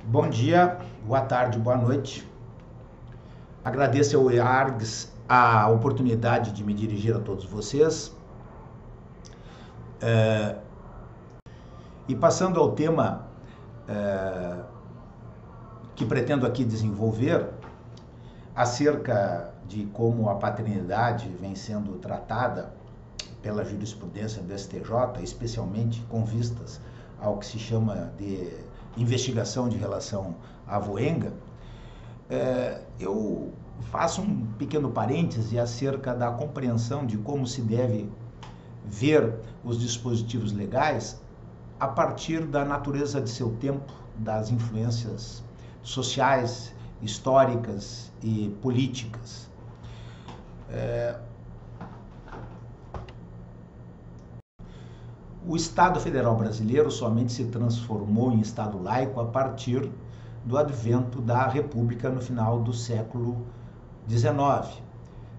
Bom dia, boa tarde, boa noite. Agradeço ao IARGS a oportunidade de me dirigir a todos vocês. E passando ao tema que pretendo aqui desenvolver, acerca de como a paternidade vem sendo tratada pela jurisprudência do STJ, especialmente com vistas ao que se chama de investigação de relação à Voenga, eu faço um pequeno parêntese acerca da compreensão de como se deve ver os dispositivos legais a partir da natureza de seu tempo, das influências sociais, históricas e políticas. O Estado Federal Brasileiro somente se transformou em Estado laico a partir do advento da República no final do século XIX.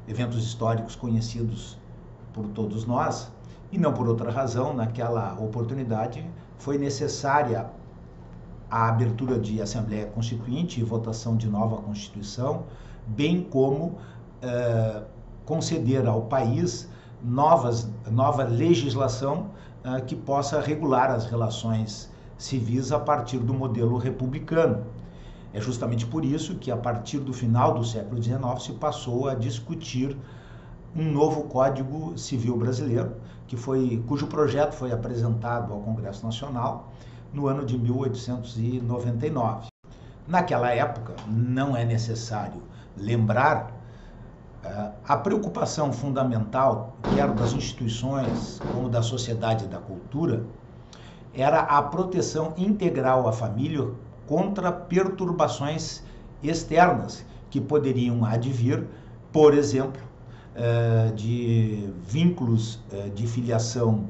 Eventos históricos conhecidos por todos nós, e não por outra razão, naquela oportunidade foi necessária a abertura de Assembleia Constituinte e votação de nova Constituição, bem como conceder ao país nova legislação que possa regular as relações civis a partir do modelo republicano. É justamente por isso que, a partir do final do século XIX, se passou a discutir um novo Código Civil Brasileiro, cujo projeto foi apresentado ao Congresso Nacional no ano de 1899. Naquela época, não é necessário lembrar a preocupação fundamental, quer das instituições como da sociedade e da cultura, era a proteção integral à família contra perturbações externas que poderiam advir, por exemplo, de vínculos de filiação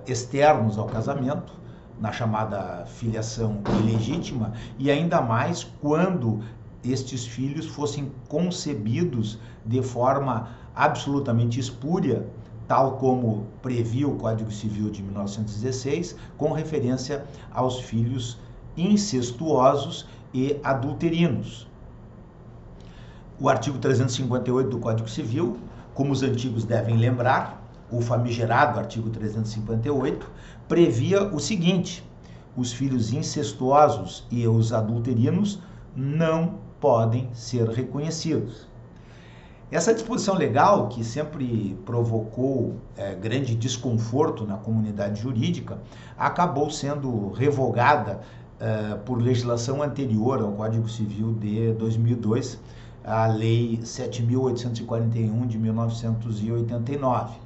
externos ao casamento, na chamada filiação ilegítima, e ainda mais quando estes filhos fossem concebidos de forma absolutamente espúria, tal como previa o Código Civil de 1916, com referência aos filhos incestuosos e adulterinos. O artigo 358 do Código Civil, como os antigos devem lembrar, o famigerado artigo 358, previa o seguinte: os filhos incestuosos e os adulterinos não podem ser reconhecidos. Essa disposição legal, que sempre provocou grande desconforto na comunidade jurídica, acabou sendo revogada por legislação anterior ao Código Civil de 2002, a Lei 7.841 de 1989.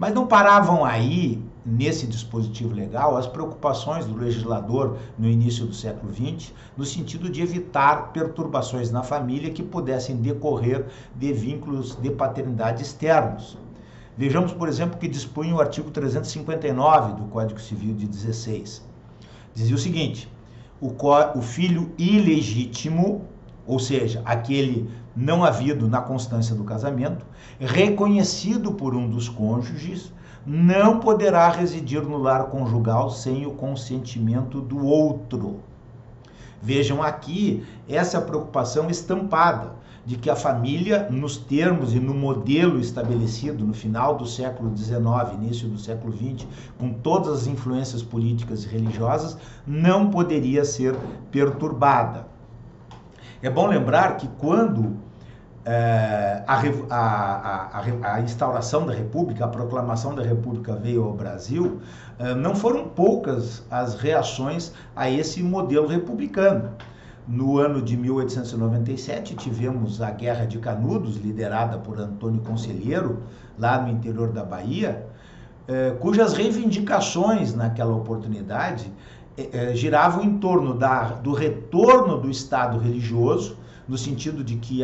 Mas não paravam aí, nesse dispositivo legal, as preocupações do legislador no início do século XX, no sentido de evitar perturbações na família que pudessem decorrer de vínculos de paternidade externos. Vejamos, por exemplo, que dispunha o artigo 359 do Código Civil de 16. Dizia o seguinte: o filho ilegítimo, ou seja, aquele não havido na constância do casamento, reconhecido por um dos cônjuges, não poderá residir no lar conjugal sem o consentimento do outro. Vejam aqui essa preocupação estampada de que a família, nos termos e no modelo estabelecido no final do século XIX, início do século XX, com todas as influências políticas e religiosas, não poderia ser perturbada. É bom lembrar que quando a instauração da República, a proclamação da República veio ao Brasil, não foram poucas as reações a esse modelo republicano. No ano de 1897, tivemos a Guerra de Canudos, liderada por Antônio Conselheiro, lá no interior da Bahia, cujas reivindicações naquela oportunidade giravam em torno do retorno do Estado religioso, no sentido de que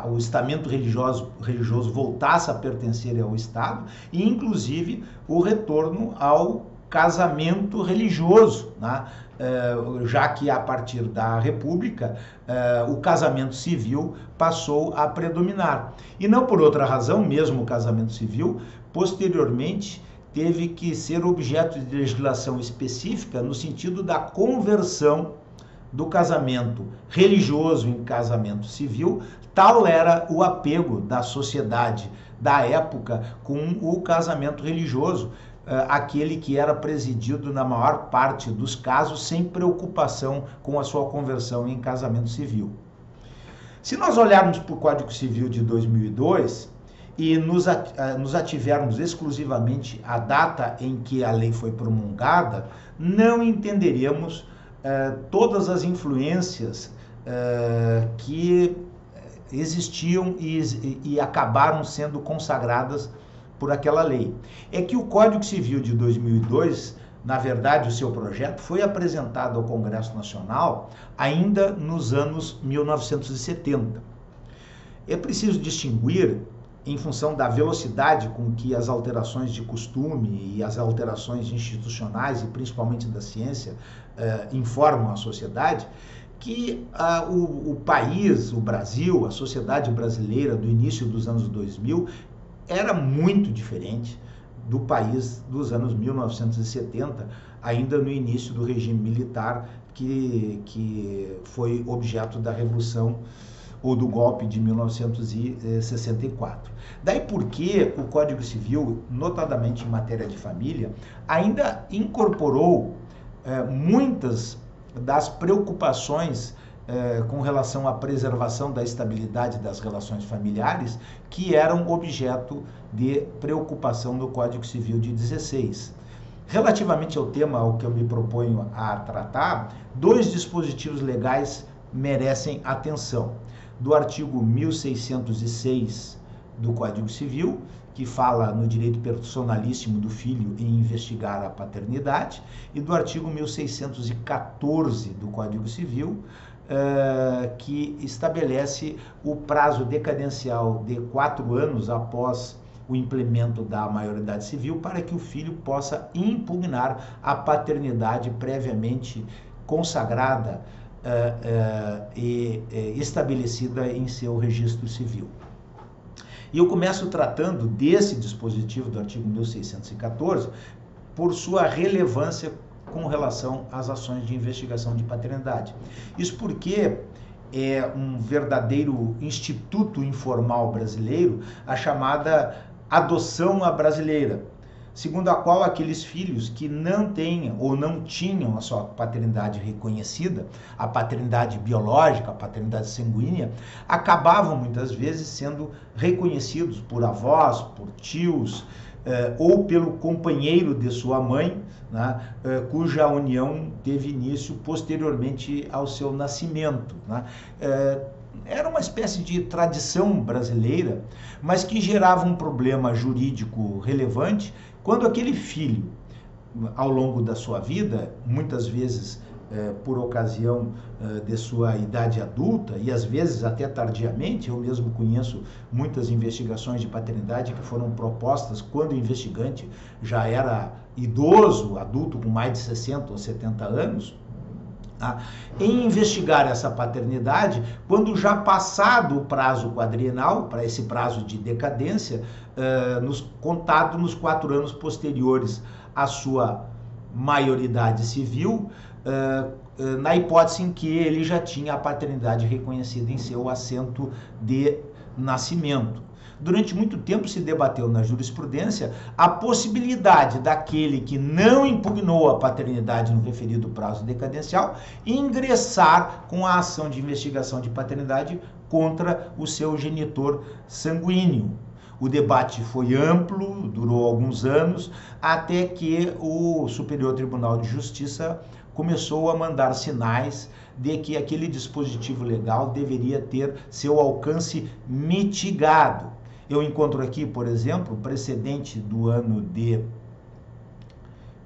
o estamento religioso voltasse a pertencer ao Estado, e inclusive o retorno ao casamento religioso, né? Já que a partir da República o casamento civil passou a predominar. E não por outra razão, mesmo o casamento civil, posteriormente teve que ser objeto de legislação específica no sentido da conversão do casamento religioso em casamento civil, tal era o apego da sociedade da época com o casamento religioso, aquele que era presidido na maior parte dos casos sem preocupação com a sua conversão em casamento civil. Se nós olharmos para o Código Civil de 2002 e nos ativermos exclusivamente à data em que a lei foi promulgada, não entenderemos todas as influências que existiam e acabaram sendo consagradas por aquela lei. É que o Código Civil de 2002, na verdade, o seu projeto foi apresentado ao Congresso Nacional ainda nos anos 1970. É preciso distinguir, em função da velocidade com que as alterações de costume e as alterações institucionais e principalmente da ciência informam a sociedade, que o país, o Brasil, a sociedade brasileira do início dos anos 2000 era muito diferente do país dos anos 1970, ainda no início do regime militar que foi objeto da Revolução ou do golpe de 1964. Daí porque o Código Civil, notadamente em matéria de família, ainda incorporou muitas das preocupações com relação à preservação da estabilidade das relações familiares que eram objeto de preocupação do Código Civil de 16. Relativamente ao tema ao que eu me proponho a tratar, dois dispositivos legais merecem atenção. Do artigo 1606 do Código Civil, que fala no direito personalíssimo do filho em investigar a paternidade, e do artigo 1614 do Código Civil, que estabelece o prazo decadencial de 4 anos após o implemento da maioridade civil para que o filho possa impugnar a paternidade previamente consagrada e estabelecida em seu registro civil. E eu começo tratando desse dispositivo do artigo 1614 por sua relevância com relação às ações de investigação de paternidade. Isso porque é um verdadeiro instituto informal brasileiro, a chamada adoção à brasileira, segundo a qual aqueles filhos que não tenham ou não tinham a sua paternidade reconhecida, a paternidade biológica, a paternidade sanguínea, acabavam muitas vezes sendo reconhecidos por avós, por tios, ou pelo companheiro de sua mãe, né, cuja união teve início posteriormente ao seu nascimento, né. Era uma espécie de tradição brasileira, mas que gerava um problema jurídico relevante quando aquele filho, ao longo da sua vida, muitas vezes por ocasião de sua idade adulta, e às vezes até tardiamente, eu mesmo conheço muitas investigações de paternidade que foram propostas quando o investigante já era idoso, adulto com mais de 60 ou 70 anos, em investigar essa paternidade, quando já passado o prazo quadrienal, para esse prazo de decadência, contado nos 4 anos posteriores à sua maioridade civil, na hipótese em que ele já tinha a paternidade reconhecida em seu assento de nascimento. Durante muito tempo se debateu na jurisprudência a possibilidade daquele que não impugnou a paternidade no referido prazo decadencial ingressar com a ação de investigação de paternidade contra o seu genitor sanguíneo. O debate foi amplo, durou alguns anos, até que o Superior Tribunal de Justiça começou a mandar sinais de que aquele dispositivo legal deveria ter seu alcance mitigado. Eu encontro aqui, por exemplo, precedente do ano de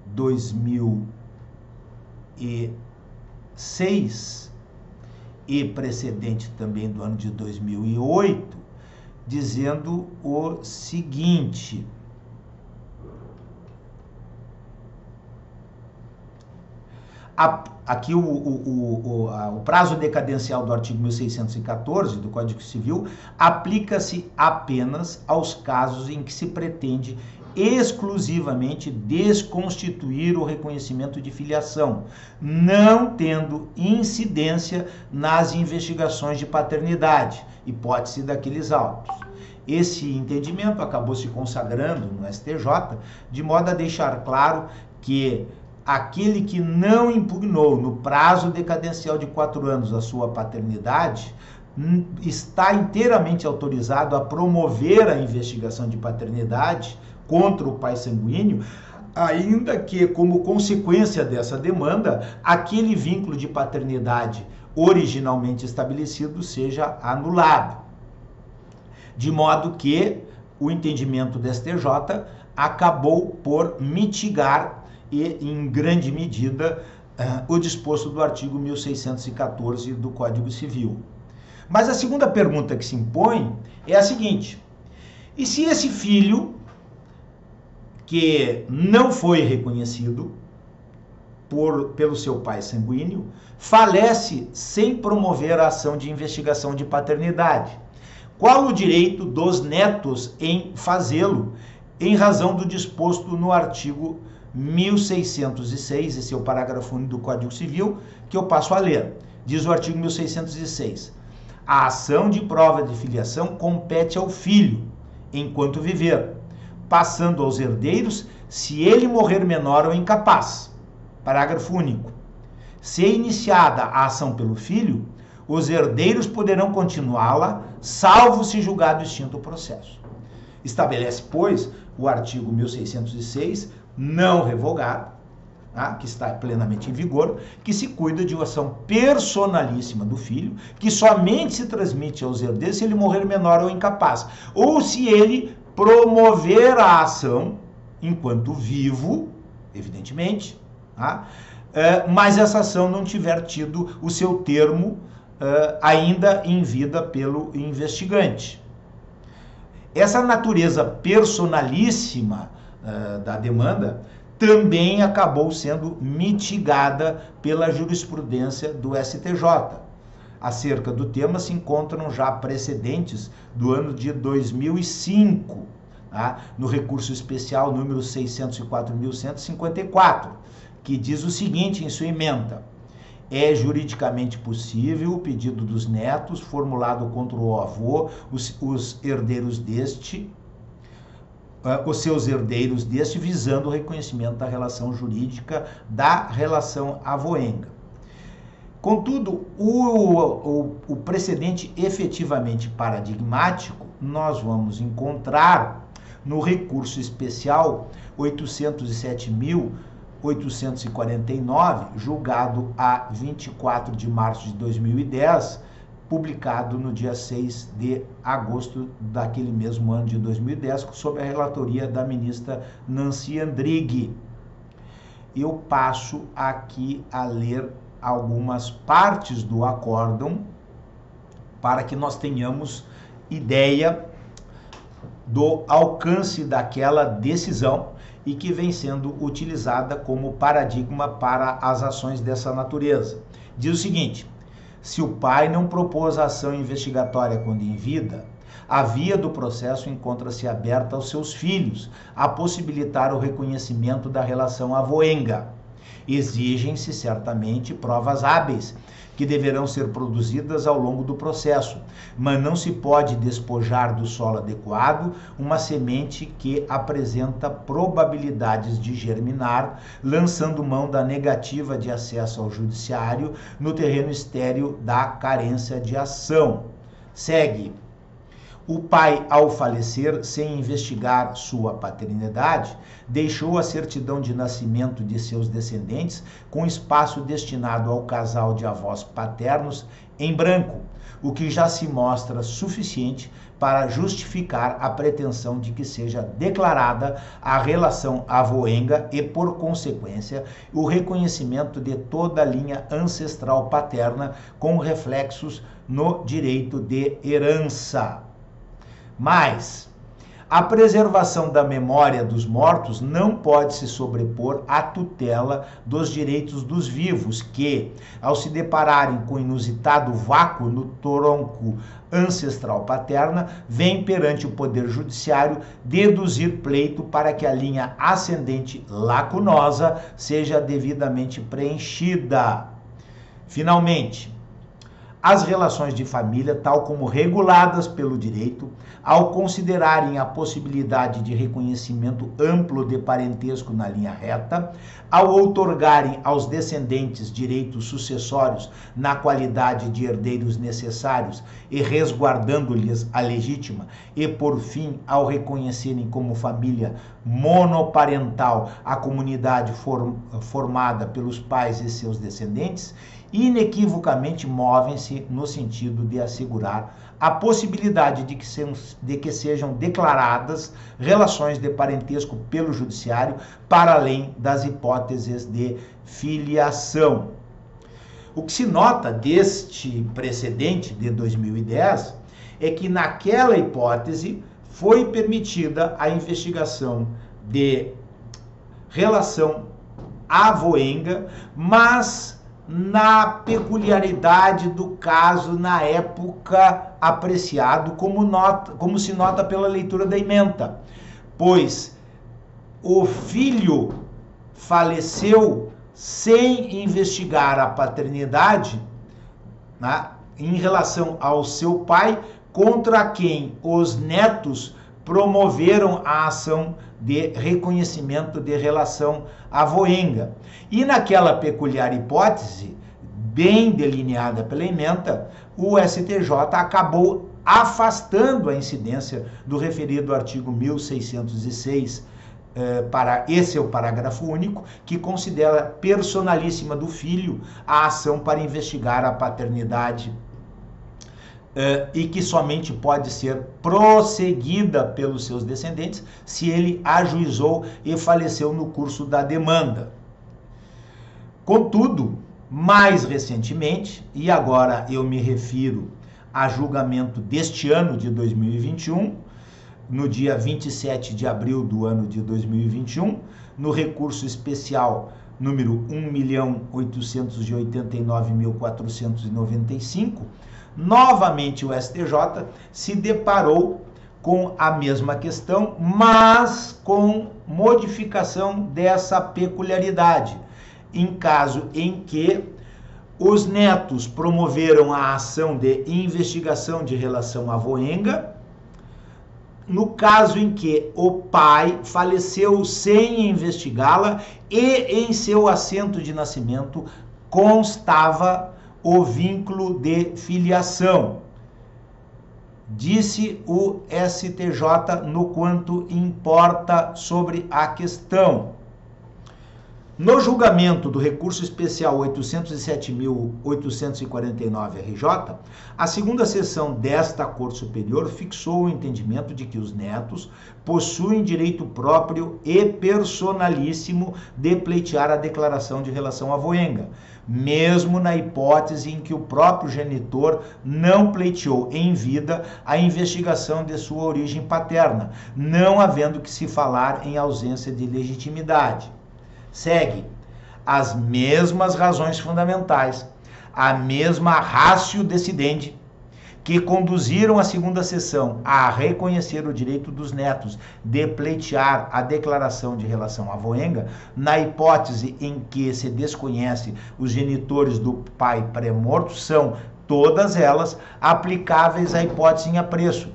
2006 e precedente também do ano de 2008, dizendo o seguinte: aqui o prazo decadencial do artigo 1614 do Código Civil aplica-se apenas aos casos em que se pretende exclusivamente desconstituir o reconhecimento de filiação, não tendo incidência nas investigações de paternidade, hipótese daqueles autos. Esse entendimento acabou se consagrando no STJ, de modo a deixar claro que aquele que não impugnou no prazo decadencial de 4 anos a sua paternidade está inteiramente autorizado a promover a investigação de paternidade contra o pai sanguíneo, ainda que, como consequência dessa demanda, aquele vínculo de paternidade originalmente estabelecido seja anulado. De modo que o entendimento do STJ acabou por mitigar e, em grande medida, o disposto do artigo 1614 do Código Civil. Mas a segunda pergunta que se impõe é a seguinte: e se esse filho, que não foi reconhecido pelo seu pai sanguíneo, falece sem promover a ação de investigação de paternidade? Qual o direito dos netos em fazê-lo, em razão do disposto no artigo 1606, esse é o parágrafo único do Código Civil, que eu passo a ler. Diz o artigo 1606: a ação de prova de filiação compete ao filho, enquanto viver, passando aos herdeiros se ele morrer menor ou incapaz. Parágrafo único. Se iniciada a ação pelo filho, os herdeiros poderão continuá-la, salvo se julgado extinto o processo. Estabelece, pois, o artigo 1606, não revogado, que está plenamente em vigor, que se cuida de uma ação personalíssima do filho, que somente se transmite aos herdeiros se ele morrer menor ou incapaz, ou se ele promover a ação enquanto vivo, evidentemente, mas essa ação não tiver tido o seu termo ainda em vida pelo investigante. Essa natureza personalíssima da demanda também acabou sendo mitigada pela jurisprudência do STJ. Acerca do tema se encontram já precedentes do ano de 2005, no recurso especial número 604.154, que diz o seguinte em sua ementa: é juridicamente possível o pedido dos netos formulado contra o avô, os herdeiros deste, os seus herdeiros deste, visando o reconhecimento da relação jurídica da relação avoenga. Contudo, o precedente efetivamente paradigmático nós vamos encontrar no recurso especial 807.849, julgado a 24 de março de 2010, publicado no dia 6 de agosto daquele mesmo ano de 2010, sob a relatoria da ministra Nancy Andrighi. Eu passo aqui a ler algumas partes do acórdão para que nós tenhamos ideia do alcance daquela decisão e que vem sendo utilizada como paradigma para as ações dessa natureza. Diz o seguinte: se o pai não propôs a ação investigatória quando em vida, a via do processo encontra-se aberta aos seus filhos, a possibilitar o reconhecimento da relação avoenga. Exigem-se certamente provas hábeis, que deverão ser produzidas ao longo do processo, mas não se pode despojar do solo adequado uma semente que apresenta probabilidades de germinar, lançando mão da negativa de acesso ao judiciário no terreno estéril da carência de ação. Segue. O pai, ao falecer, sem investigar sua paternidade, deixou a certidão de nascimento de seus descendentes com espaço destinado ao casal de avós paternos em branco, o que já se mostra suficiente para justificar a pretensão de que seja declarada a relação avoenga e, por consequência, o reconhecimento de toda a linha ancestral paterna com reflexos no direito de herança. Mas A preservação da memória dos mortos não pode se sobrepor à tutela dos direitos dos vivos, que, ao se depararem com inusitado vácuo no tronco ancestral paterna, vêm perante o Poder Judiciário deduzir pleito para que a linha ascendente lacunosa seja devidamente preenchida. Finalmente, as relações de família, tal como reguladas pelo direito, ao considerarem a possibilidade de reconhecimento amplo de parentesco na linha reta, ao outorgarem aos descendentes direitos sucessórios na qualidade de herdeiros necessários e resguardando-lhes a legítima, e por fim, ao reconhecerem como família monoparental a comunidade formada pelos pais e seus descendentes, inequivocamente movem-se no sentido de assegurar a possibilidade de que sejam declaradas relações de parentesco pelo judiciário para além das hipóteses de filiação. O que se nota deste precedente de 2010 é que naquela hipótese foi permitida a investigação de relação avoenga, mas na peculiaridade do caso na época apreciado, como se nota pela leitura da ementa, pois o filho faleceu sem investigar a paternidade, né, em relação ao seu pai, contra quem os netos promoveram a ação de reconhecimento de relação avoenga. E naquela peculiar hipótese, bem delineada pela ementa, o STJ acabou afastando a incidência do referido artigo 1606, esse é o parágrafo único, que considera personalíssima do filho a ação para investigar a paternidade e que somente pode ser prosseguida pelos seus descendentes se ele ajuizou e faleceu no curso da demanda. Contudo, mais recentemente, e agora eu me refiro a julgamento deste ano de 2021, no dia 27 de abril do ano de 2021, no recurso especial número 1.889.495, novamente o STJ se deparou com a mesma questão, mas com modificação dessa peculiaridade, em caso em que os netos promoveram a ação de investigação de relação avoenga, no caso em que o pai faleceu sem investigá-la e em seu assento de nascimento constava o vínculo de filiação. Disse o STJ no quanto importa sobre a questão. No julgamento do recurso especial 807.849-RJ, a segunda sessão desta Corte Superior fixou o entendimento de que os netos possuem direito próprio e personalíssimo de pleitear a declaração de relação avoenga, mesmo na hipótese em que o próprio genitor não pleiteou em vida a investigação de sua origem paterna, não havendo que se falar em ausência de legitimidade. Segue as mesmas razões fundamentais, a mesma ratio decidendi, que conduziram a segunda sessão a reconhecer o direito dos netos de pleitear a declaração de relação avoenga, na hipótese em que se desconhece os genitores do pai pré-morto, são todas elas aplicáveis à hipótese em apreço,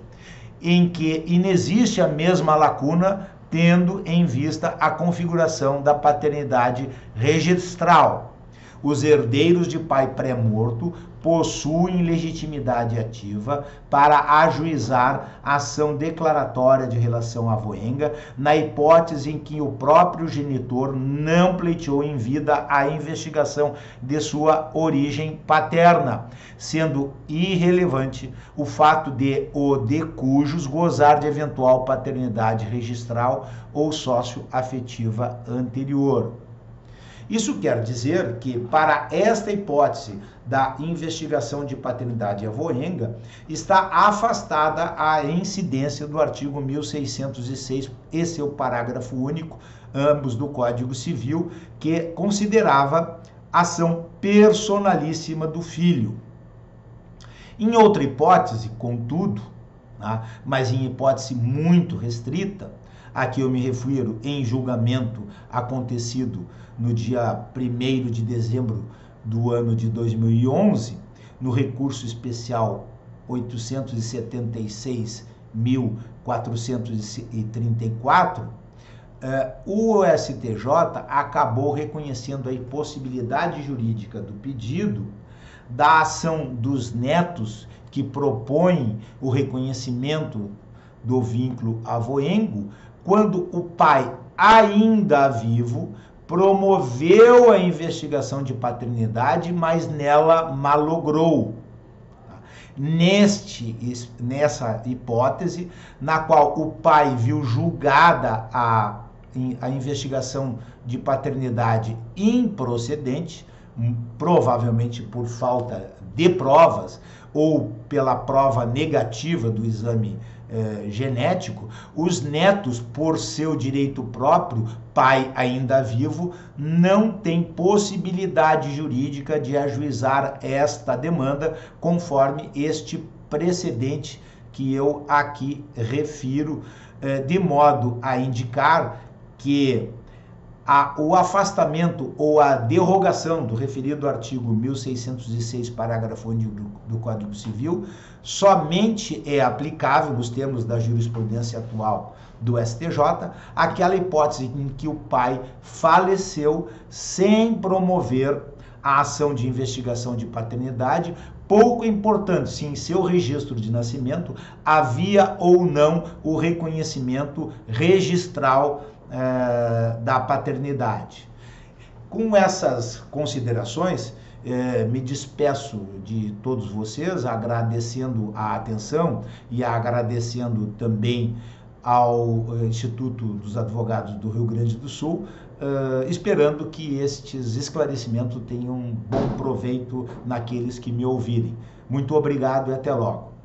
em que inexiste a mesma lacuna, tendo em vista a configuração da paternidade registral. Os herdeiros de pai pré-morto possuem legitimidade ativa para ajuizar ação declaratória de relação avoenga, na hipótese em que o próprio genitor não pleiteou em vida a investigação de sua origem paterna, sendo irrelevante o fato de o de cujos gozar de eventual paternidade registral ou sócio-afetiva anterior. Isso quer dizer que, para esta hipótese da investigação de paternidade avoenga, está afastada a incidência do artigo 1606, esse é o parágrafo único, ambos do Código Civil, que considerava ação personalíssima do filho. Em outra hipótese, contudo, mas em hipótese muito restrita, a que eu me refiro em julgamento acontecido no dia 1º de dezembro do ano de 2011, no recurso especial 876.434, o STJ acabou reconhecendo a impossibilidade jurídica do pedido da ação dos netos que propõem o reconhecimento do vínculo avoengo, quando o pai, ainda vivo, promoveu a investigação de paternidade, mas nela malogrou. Nessa hipótese, na qual o pai viu julgada a investigação de paternidade improcedente, provavelmente por falta de provas ou pela prova negativa do exame genético, os netos, por seu direito próprio, pai ainda vivo, não tem possibilidade jurídica de ajuizar esta demanda conforme este precedente que eu aqui refiro, de modo a indicar que o afastamento ou a derrogação do referido artigo 1606, parágrafo único do Código Civil, somente é aplicável, nos termos da jurisprudência atual do STJ, àquela hipótese em que o pai faleceu sem promover a ação de investigação de paternidade, pouco importante se em seu registro de nascimento havia ou não o reconhecimento registral da paternidade. Com essas considerações, me despeço de todos vocês, agradecendo a atenção e agradecendo também ao Instituto dos Advogados do Rio Grande do Sul, esperando que estes esclarecimentos tenham bom proveito naqueles que me ouvirem. Muito obrigado e até logo.